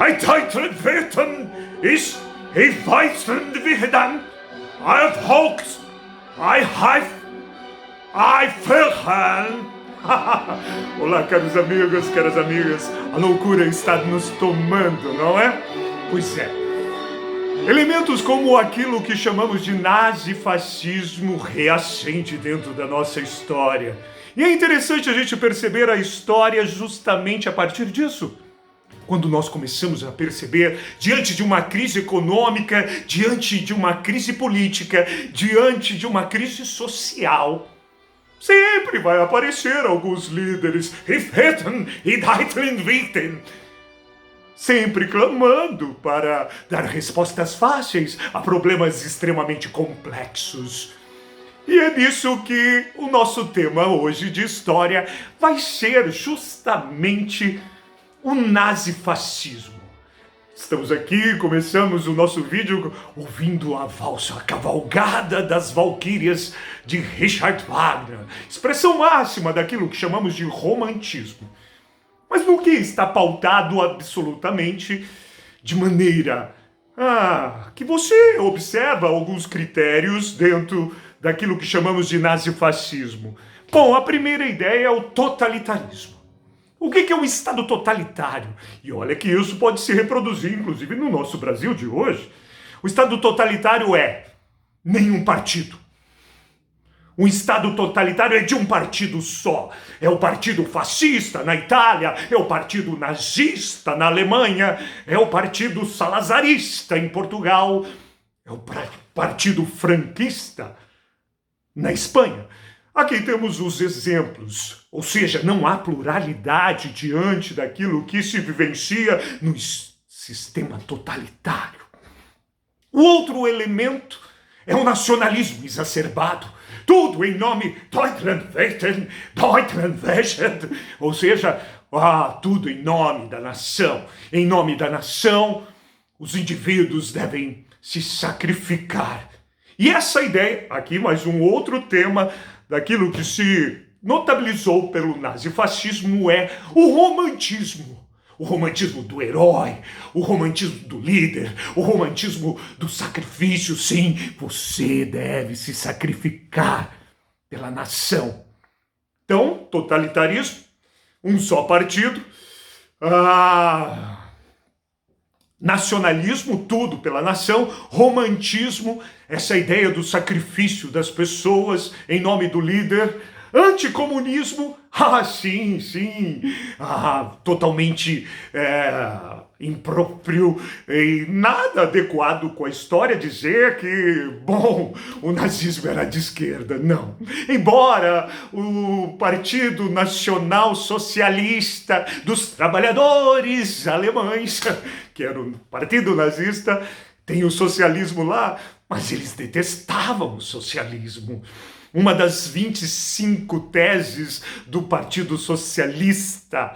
Ein Titel werden ist ein Weißen werden. I hoax. I verhan. Olá, caros amigos, caras amigas. A loucura está nos tomando, não é? Pois é. Elementos como aquilo que chamamos de nazifascismo reacende dentro da nossa história. E é interessante a gente perceber a história justamente a partir disso. Quando nós começamos a perceber, diante de uma crise econômica, diante de uma crise política, diante de uma crise social, sempre vai aparecer alguns líderes, sempre clamando para dar respostas fáceis a problemas extremamente complexos. E é nisso que o nosso tema hoje de história vai ser justamente o nazifascismo. Estamos aqui, começamos o nosso vídeo ouvindo a valsa, a cavalgada das valquírias de Richard Wagner, expressão máxima daquilo que chamamos de romantismo. Mas no que está pautado absolutamente de maneira que você observa alguns critérios dentro daquilo que chamamos de nazifascismo. Bom, a primeira ideia é o totalitarismo. O que é um Estado totalitário? E olha que isso pode se reproduzir, inclusive, no nosso Brasil de hoje. O Estado totalitário é nenhum partido. Um Estado totalitário é de um partido só. É o partido fascista na Itália, é o partido nazista na Alemanha, é o partido salazarista em Portugal, é o partido franquista na Espanha. Aqui temos os exemplos, ou seja, não há pluralidade diante daquilo que se vivencia no sistema totalitário. O outro elemento é o nacionalismo exacerbado, tudo em nome Deutschlandwesen, ou seja, tudo em nome da nação. Em nome da nação, os indivíduos devem se sacrificar. E essa ideia, aqui mais um outro tema daquilo que se notabilizou pelo nazifascismo é o romantismo. O romantismo do herói, o romantismo do líder, o romantismo do sacrifício. Sim, você deve se sacrificar pela nação. Então, totalitarismo, um só partido. Nacionalismo, tudo pela nação. Romantismo, essa ideia do sacrifício das pessoas em nome do líder. Anticomunismo, sim, totalmente impróprio e nada adequado com a história dizer que, o nazismo era de esquerda, não. Embora o Partido Nacional Socialista dos Trabalhadores Alemães, que era um partido nazista, tem o socialismo lá, mas eles detestavam o socialismo. Uma das 25 teses do Partido Socialista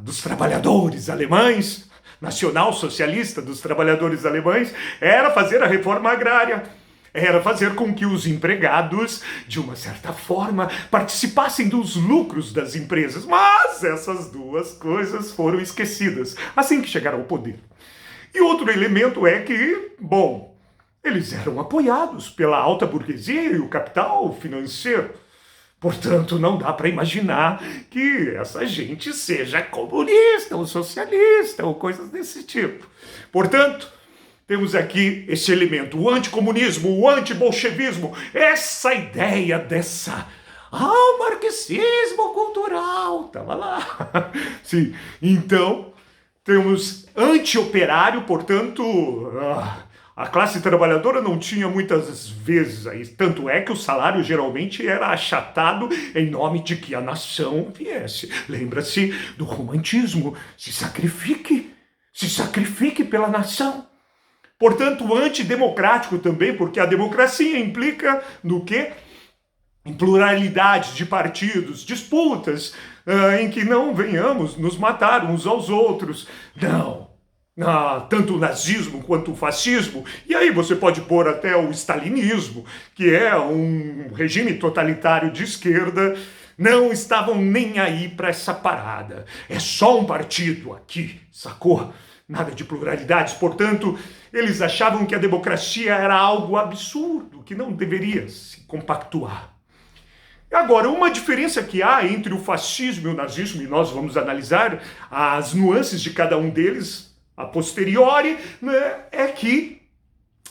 dos Trabalhadores Alemães, Nacional Socialista dos Trabalhadores Alemães, era fazer a reforma agrária. Era fazer com que os empregados, de uma certa forma, participassem dos lucros das empresas. Mas essas duas coisas foram esquecidas assim que chegaram ao poder. E outro elemento é que, eles eram apoiados pela alta burguesia e o capital financeiro. Portanto, não dá para imaginar que essa gente seja comunista ou socialista ou coisas desse tipo. Portanto, temos aqui esse elemento, o anticomunismo, o antibolchevismo, essa ideia dessa marxismo cultural, estava lá. Sim, então, temos anti-operário, portanto, a classe trabalhadora não tinha muitas vezes aí, tanto é que o salário geralmente era achatado em nome de que a nação viesse. Lembra-se do romantismo, se sacrifique pela nação. Portanto, antidemocrático também, porque a democracia implica no quê? Em pluralidade de partidos, disputas, em que não venhamos nos matar uns aos outros. Não. Tanto o nazismo quanto o fascismo, e aí você pode pôr até o stalinismo, que é um regime totalitário de esquerda, não estavam nem aí para essa parada. É só um partido aqui, sacou? nada de pluralidades. Portanto, eles achavam que a democracia era algo absurdo, que não deveria se compactuar. Agora, uma diferença que há entre o fascismo e o nazismo, e nós vamos analisar as nuances de cada um deles a posteriori, né, é que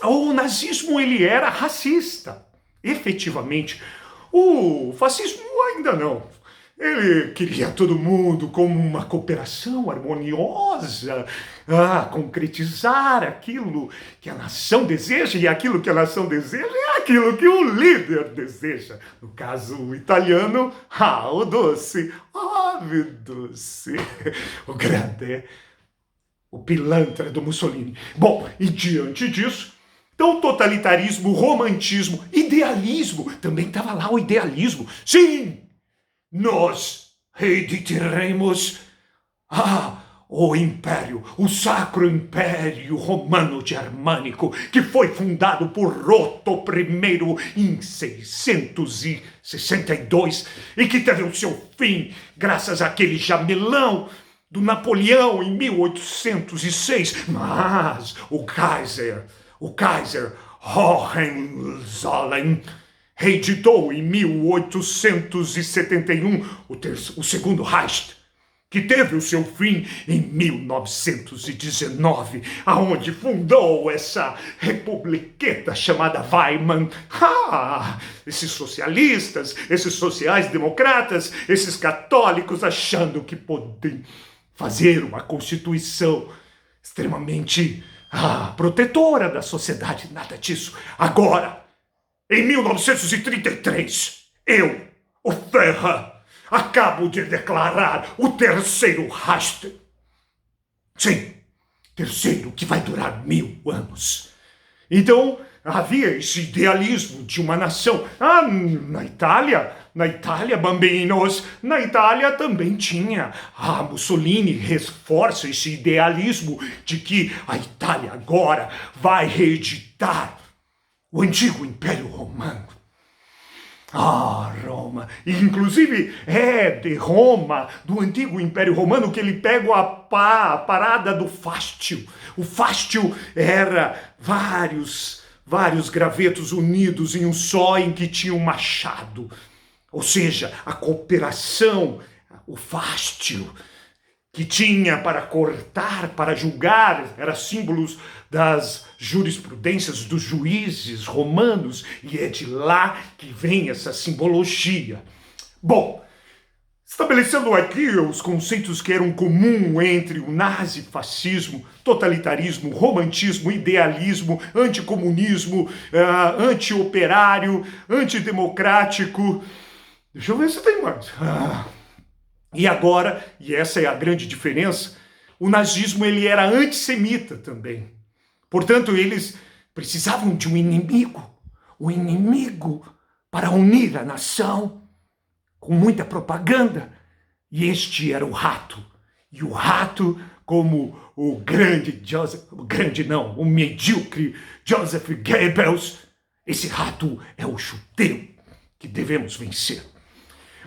o nazismo ele era racista, efetivamente. O fascismo ainda não. Ele queria todo mundo como uma cooperação harmoniosa, concretizar aquilo que a nação deseja, e aquilo que a nação deseja é aquilo que o líder deseja. No caso italiano, o doce, doce, o grande, o pilantra do Mussolini. Bom, e diante disso, então, totalitarismo, romantismo, idealismo, também estava lá o idealismo. Sim, nós reeditaremos o Império, o Sacro Império Romano-Germânico, que foi fundado por Otto I em 662 e que teve o seu fim graças àquele jamelão do Napoleão em 1806. Mas o Kaiser Hohenzollern reeditou em 1871 o Segundo Reich, que teve o seu fim em 1919, aonde fundou essa republiqueta chamada Weimar. Esses socialistas, esses sociais-democratas, esses católicos achando que podem fazer uma constituição extremamente protetora da sociedade, nada disso. Agora, em 1933, eu, o Führer, acabo de declarar o Terceiro Reich. Sim, terceiro, que vai durar 1000 anos. Então, havia esse idealismo de uma nação. Na Itália, bambinos, na Itália também tinha. Mussolini reforça esse idealismo de que a Itália agora vai reeditar o antigo Império Romano. Roma. E, inclusive, é de Roma, do antigo Império Romano, que ele pega a parada do fástio. O fástio era vários gravetos unidos em um só, em que tinha um machado. Ou seja, a cooperação, o fástio, que tinha para cortar, para julgar, era símbolos das jurisprudências dos juízes romanos, e é de lá que vem essa simbologia. Bom, estabelecendo aqui os conceitos que eram comuns entre o nazifascismo, totalitarismo, romantismo, idealismo, anticomunismo, anti-operário, antidemocrático. Deixa eu ver se tem mais. E agora, e essa é a grande diferença, o nazismo ele era antissemita também. Portanto, eles precisavam de um inimigo para unir a nação com muita propaganda. E este era o rato. E o rato, como o medíocre Joseph Goebbels, esse rato é o judeu que devemos vencer.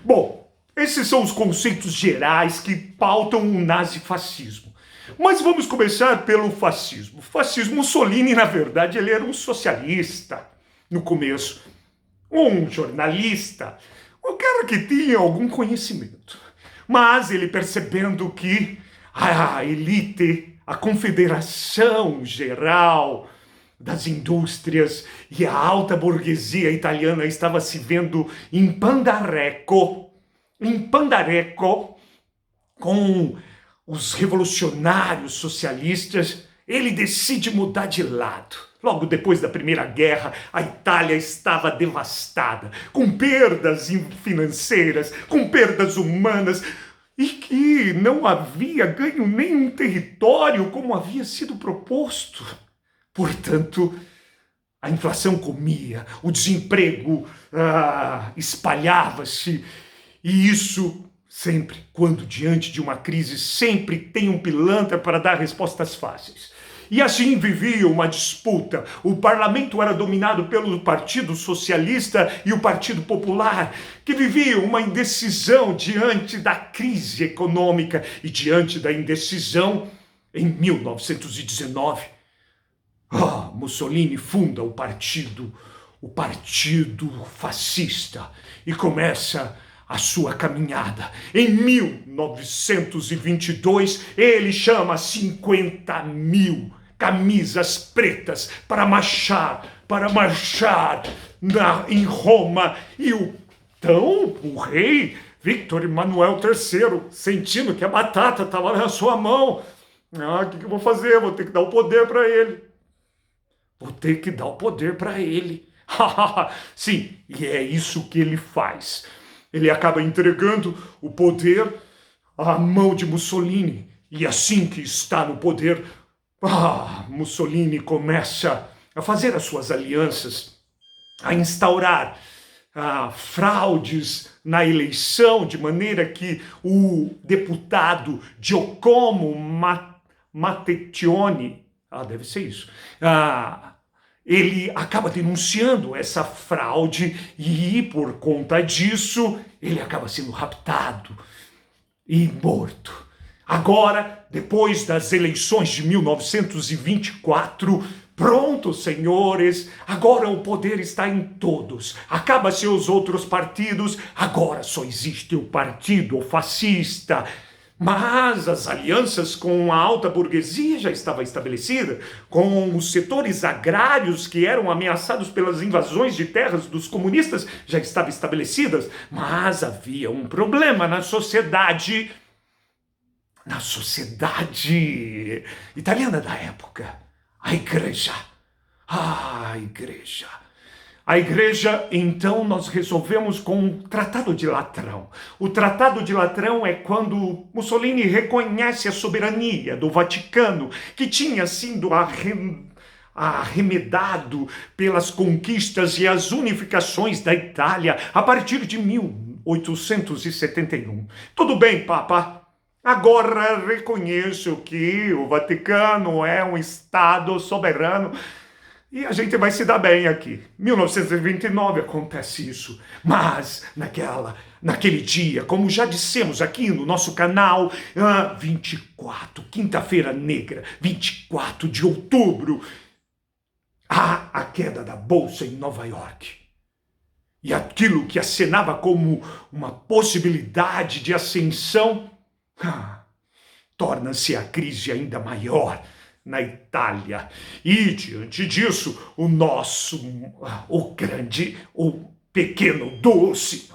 Bom, esses são os conceitos gerais que pautam o nazifascismo. Mas vamos começar pelo fascismo. O fascismo, Mussolini, na verdade, ele era um socialista no começo. Um jornalista, um cara que tinha algum conhecimento. Mas ele percebendo que a elite, a confederação geral das indústrias e a alta burguesia italiana estava se vendo em pandareco com os revolucionários socialistas, ele decide mudar de lado. Logo depois da Primeira Guerra, a Itália estava devastada, com perdas financeiras, com perdas humanas, e que não havia ganho nenhum território como havia sido proposto. Portanto, a inflação comia, o desemprego espalhava-se, e isso sempre, quando diante de uma crise, sempre tem um pilantra para dar respostas fáceis. E assim vivia uma disputa. O parlamento era dominado pelo Partido Socialista e o Partido Popular, que viviam uma indecisão diante da crise econômica. E diante da indecisão, Em 1919, Mussolini funda o partido fascista, e começa a sua caminhada. Em 1922, ele chama 50.000 camisas pretas para marchar em Roma. E o rei Victor Emanuel III, sentindo que a batata estava na sua mão, o que eu vou fazer? Vou ter que dar o poder para ele. Sim, e é isso que ele faz. Ele acaba entregando o poder à mão de Mussolini. E assim que está no poder, Mussolini começa a fazer as suas alianças, a instaurar fraudes na eleição, de maneira que o deputado Giacomo Matteoni, deve ser isso, ele acaba denunciando essa fraude e, por conta disso, ele acaba sendo raptado e morto. Agora, depois das eleições de 1924, pronto, senhores, agora o poder está em todos. Acaba-se os outros partidos, agora só existe o partido fascista. Mas as alianças com a alta burguesia já estavam estabelecidas, com os setores agrários que eram ameaçados pelas invasões de terras dos comunistas já estavam estabelecidas. Mas havia um problema na sociedade italiana da época. A igreja. A igreja, então, nós resolvemos com o Tratado de Latrão. O Tratado de Latrão é quando Mussolini reconhece a soberania do Vaticano, que tinha sido arremedado pelas conquistas e as unificações da Itália a partir de 1871. Tudo bem, Papa. Agora reconheço que o Vaticano é um Estado soberano e a gente vai se dar bem aqui. 1929 acontece isso. Mas naquele dia, como já dissemos aqui no nosso canal, 24, Quinta-feira Negra, 24 de outubro, há a queda da Bolsa em Nova York. E aquilo que acenava como uma possibilidade de ascensão, torna-se a crise ainda maior na Itália. E, diante disso, o pequeno Doce,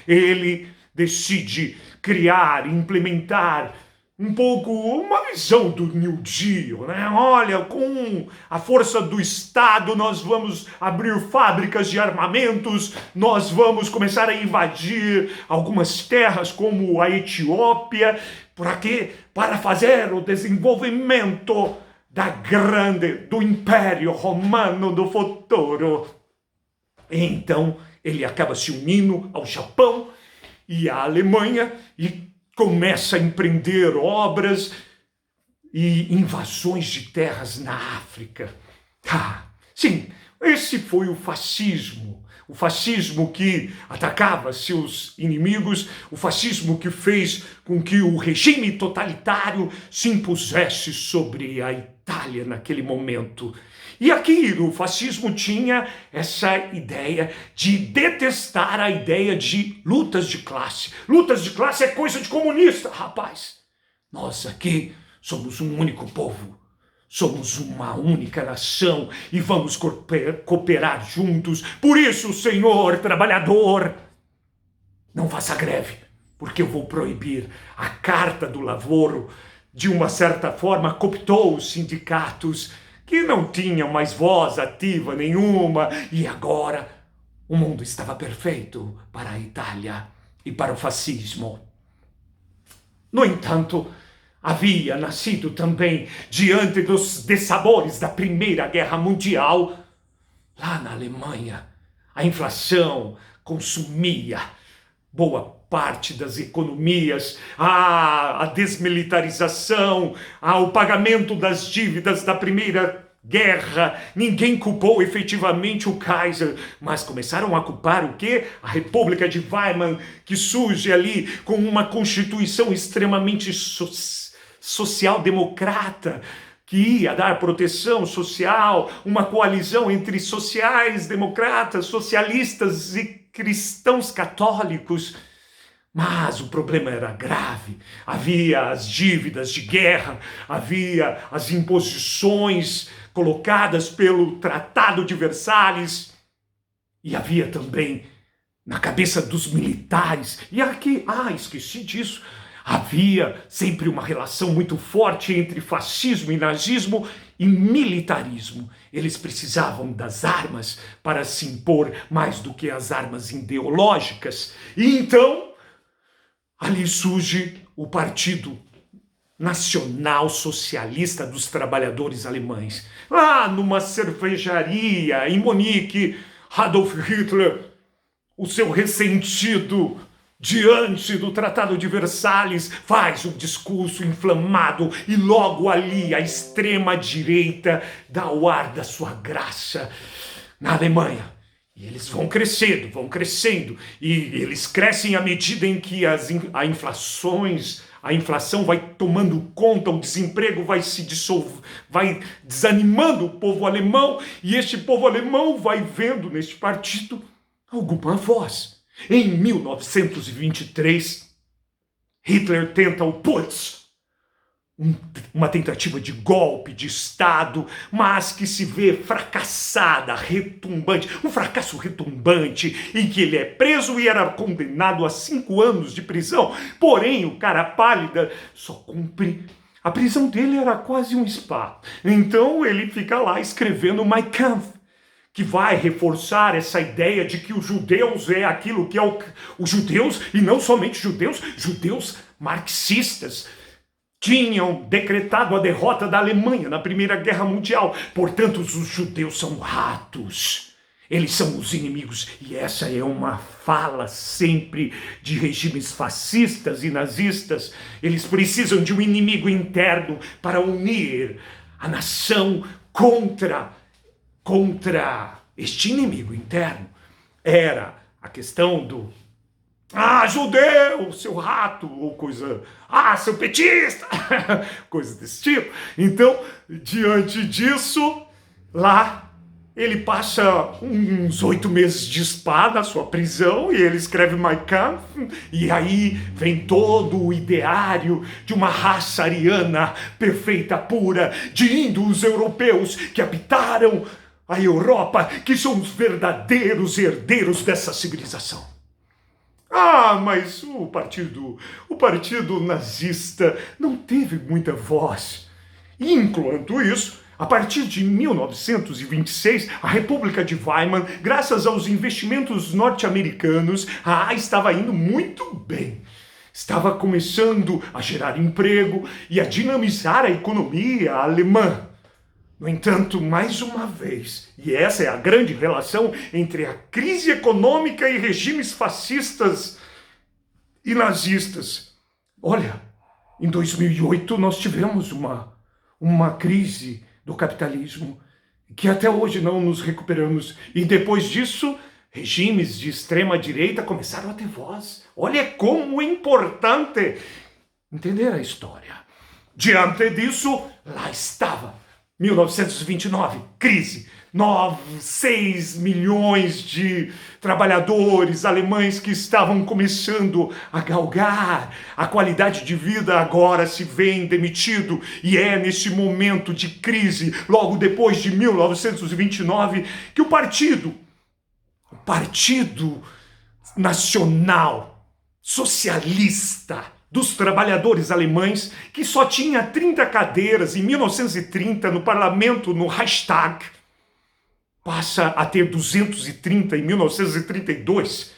ele decide criar, implementar um pouco uma visão do New Deal, né? Olha, com a força do Estado nós vamos abrir fábricas de armamentos, nós vamos começar a invadir algumas terras como a Etiópia. Para quê? Para fazer o desenvolvimento do Império Romano do futuro. Então, ele acaba se unindo ao Japão e à Alemanha e começa a empreender obras e invasões de terras na África. Sim, esse foi o fascismo. O fascismo que atacava seus inimigos, o fascismo que fez com que o regime totalitário se impusesse sobre a Itália naquele momento. E aqui o fascismo tinha essa ideia de detestar a ideia de lutas de classe. Lutas de classe é coisa de comunista, rapaz. Nós aqui somos um único povo. Somos uma única nação e vamos cooperar juntos. Por isso, senhor trabalhador, não faça greve, porque eu vou proibir. A Carta do Lavoro, de uma certa forma, cooptou os sindicatos que não tinham mais voz ativa nenhuma. E agora o mundo estava perfeito para a Itália e para o fascismo. No entanto, havia nascido também, diante dos dissabores da Primeira Guerra Mundial, lá na Alemanha, a inflação consumia boa parte das economias, a desmilitarização, o pagamento das dívidas da Primeira Guerra. Ninguém culpou efetivamente o Kaiser, mas começaram a culpar o quê? A República de Weimar, que surge ali com uma constituição extremamente social-democrata que ia dar proteção social, uma coalizão entre sociais-democratas, socialistas e cristãos católicos. Mas o problema era grave. Havia as dívidas de guerra, havia as imposições colocadas pelo Tratado de Versalhes, e havia também na cabeça dos militares. E aqui, esqueci disso, havia sempre uma relação muito forte entre fascismo e nazismo e militarismo. Eles precisavam das armas para se impor mais do que as armas ideológicas. E então, ali surge o Partido Nacional Socialista dos Trabalhadores Alemães. Lá numa cervejaria em Munique, Adolf Hitler, o seu ressentido diante do Tratado de Versalhes, faz um discurso inflamado e logo ali a extrema-direita dá o ar da sua graça na Alemanha. E eles vão crescendo, e eles crescem à medida em que a inflação vai tomando conta, o desemprego vai se dissolvendo, vai desanimando o povo alemão, e este povo alemão vai vendo neste partido alguma voz. Em 1923, Hitler tenta o Putsch, uma tentativa de golpe de Estado, mas que se vê fracassada, retumbante, um fracasso retumbante, em que ele é preso e era condenado a 5 anos de prisão. Porém, o cara pálida só cumpre. A prisão dele era quase um spa. Então ele fica lá escrevendo Mein Kampf, que vai reforçar essa ideia de que os judeus é aquilo que é os judeus, e não somente judeus marxistas, tinham decretado a derrota da Alemanha na Primeira Guerra Mundial. Portanto, os judeus são ratos. Eles são os inimigos. E essa é uma fala sempre de regimes fascistas e nazistas. Eles precisam de um inimigo interno para unir a nação contra este inimigo interno. Era a questão do judeu, seu rato, ou coisa, seu petista, coisa desse tipo. Então, diante disso, lá ele passa uns 8 meses de spa na sua prisão, e ele escreve Mein Kampf, e aí vem todo o ideário de uma raça ariana perfeita, pura, de índios europeus que habitaram a Europa, que são os verdadeiros herdeiros dessa civilização. Mas o partido nazista não teve muita voz. E, enquanto isso, a partir de 1926, a República de Weimar, graças aos investimentos norte-americanos, estava indo muito bem. Estava começando a gerar emprego e a dinamizar a economia alemã. No entanto, mais uma vez, e essa é a grande relação entre a crise econômica e regimes fascistas e nazistas. Olha, em 2008 nós tivemos uma crise do capitalismo que até hoje não nos recuperamos. E depois disso, regimes de extrema-direita começaram a ter voz. Olha como é importante entender a história. Diante disso, lá estava 1929, crise. 6 milhões de trabalhadores alemães que estavam começando a galgar a qualidade de vida, agora se veem demitido, e é nesse momento de crise, logo depois de 1929, que o Partido Nacional Socialista dos Trabalhadores Alemães, que só tinha 30 cadeiras em 1930 no parlamento, no Reichstag, passa a ter 230 em 1932.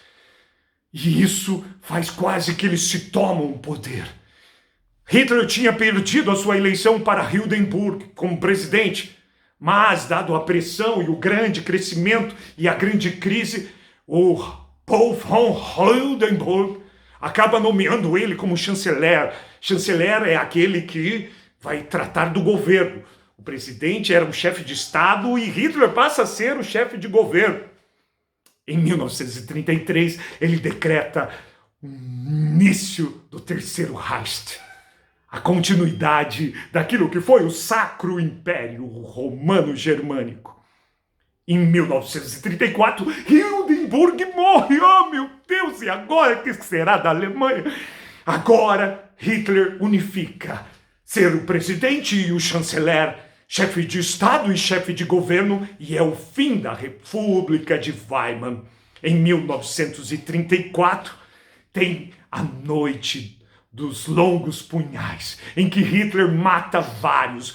E isso faz quase que eles se tomam o poder. Hitler tinha perdido a sua eleição para Hindenburg como presidente, mas, dado a pressão e o grande crescimento e a grande crise, o Paul von Hindenburg acaba nomeando ele como chanceler. Chanceler é aquele que vai tratar do governo. O presidente era um chefe de Estado e Hitler passa a ser o chefe de governo. Em 1933, ele decreta o início do Terceiro Reich. a continuidade daquilo que foi o Sacro Império Romano-Germânico. Em 1934, Hindenburg morre. Oh, meu Deus, e agora o que será da Alemanha? Agora Hitler unifica ser o presidente e o chanceler, chefe de Estado e chefe de governo, e é o fim da República de Weimar. Em 1934, tem a Noite dos Longos Punhais, em que Hitler mata vários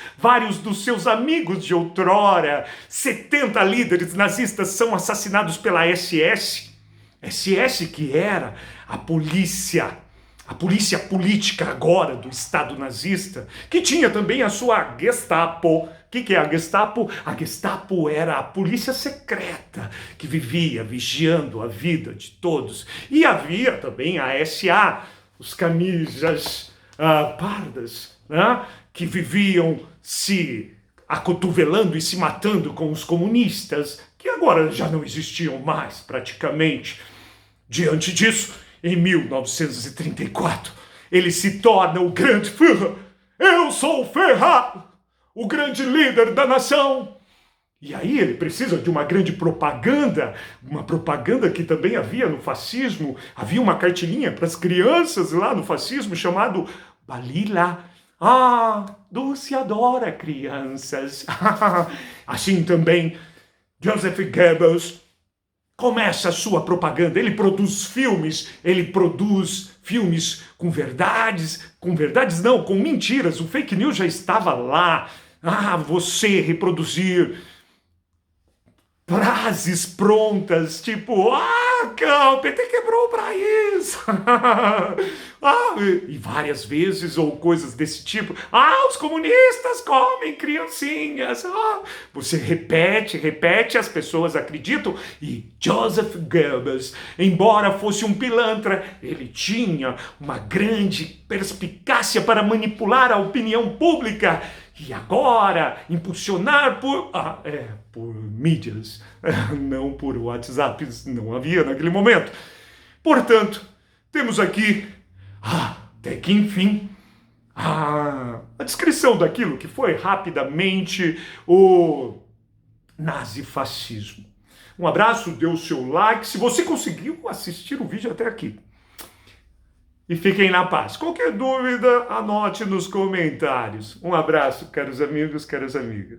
dos seus amigos de outrora. 70 líderes nazistas são assassinados pela SS. SS que era a polícia política agora do Estado nazista, que tinha também a sua Gestapo. O que é a Gestapo? A Gestapo era a polícia secreta que vivia vigiando a vida de todos. E havia também a SA, os camisas pardas, né, que viviam se acotovelando e se matando com os comunistas, que agora já não existiam mais praticamente. Diante disso, em 1934, ele se torna o grande Führer. Eu sou o Führer, o grande líder da nação. E aí ele precisa de uma grande propaganda, uma propaganda que também havia no fascismo. Havia uma cartilinha para as crianças lá no fascismo chamado Balila. Ah, Dulce adora crianças. Assim também, Joseph Goebbels começa a sua propaganda. Ele produz filmes com verdades não, com mentiras. O fake news já estava lá. Você reproduzir frases prontas, tipo, o PT quebrou para isso. E várias vezes, ou coisas desse tipo. Os comunistas comem criancinhas. Você repete, as pessoas acreditam. E Joseph Goebbels, embora fosse um pilantra, ele tinha uma grande perspicácia para manipular a opinião pública. E agora, impulsionar por mídias, não por WhatsApp, não havia naquele momento. Portanto, temos aqui, até que enfim, a descrição daquilo que foi rapidamente o nazifascismo. Um abraço, dê o seu like, se você conseguiu assistir o vídeo até aqui. E fiquem na paz. Qualquer dúvida, anote nos comentários. Um abraço, caros amigos, caras amigas.